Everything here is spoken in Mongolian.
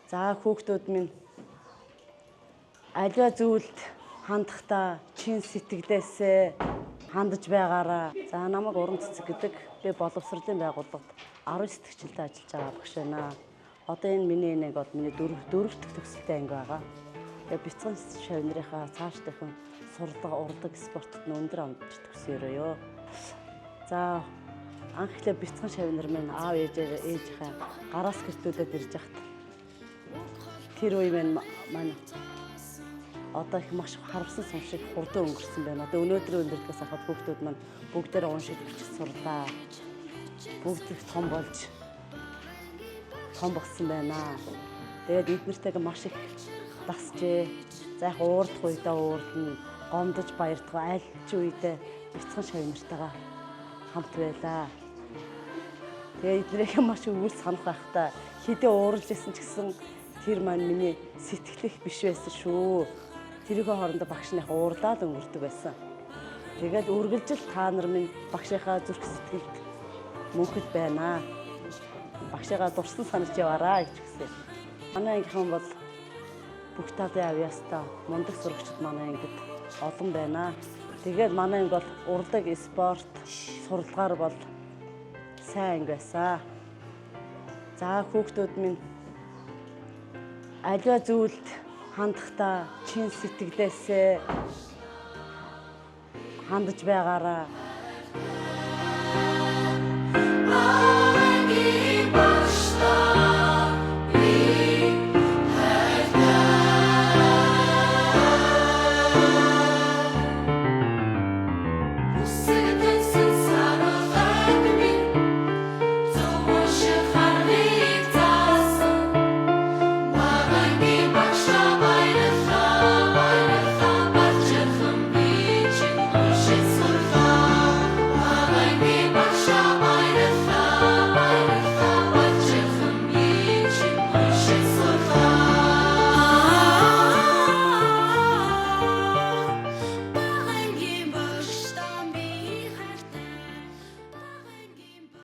За хүүхдүүд минь аливаа зүйлд хандахдаа чин сэтгэлээсээ хандаж байгаараа. За намайг уран цэцэг гэдэг би боловсролын байгууллагад 10 сэтгчлэлтэй ажиллаж байгаа багш байна. Одоо энэ миний нэг бол миний дөрөвт төгсөлтэй анги байгаа. Тэгээ бяцхан шавнырынхаа цаашдынхан сурлага, урлагт, спортод өндөр амжилт төсөөрөө. За анх эхлээ бяцхан шавнар минь аав ээжийнхээ гараас гэртүүлээд ирж хахад тэр үе маань одоо их маш харамсан сум шиг хурдан өнгөрсөн байна. Одоо өнөөдрийн өндөрлөөс хахад хүүхдүүд маань бүгдээр уншиж бичиж сурлаа. Бүгд том болж том болсон байна. Тэгээд эднэртэйгээ маш их дасжээ. За яг уурдах үедээ уурдна, гомдож баярдгаа аль ч үедээ бяцхан шавнартайгаа хамт байлаа. Тэгээд эднэрийнхээ маш өвөл санах байхдаа хідээ уурж исэн ч гэсэн тэр маань миний сэтгэлэх биш байсан шүү. Тэрийнхээ хоорондоо багшныхаа уурлаад өнгөрдөг байсан. Тэгээд үргэлжил та нар минь багшийнхаа зүрх сэтгэлд мөнхөд байна. Багшаагаа дурсан санаж яваараа гэж хэлсэн. Манай ангийнхан бол бүх талын авьяастай мундаг сурагчид манай ангид олон байна. Тэгээд манай анги бол урлаг, спорт, сурлагаар бол сайн анги байсан. За хүүхдүүд минь аливаа зүйлд хандахдаа чин сэтгэлээсээ хандаж байгаараа.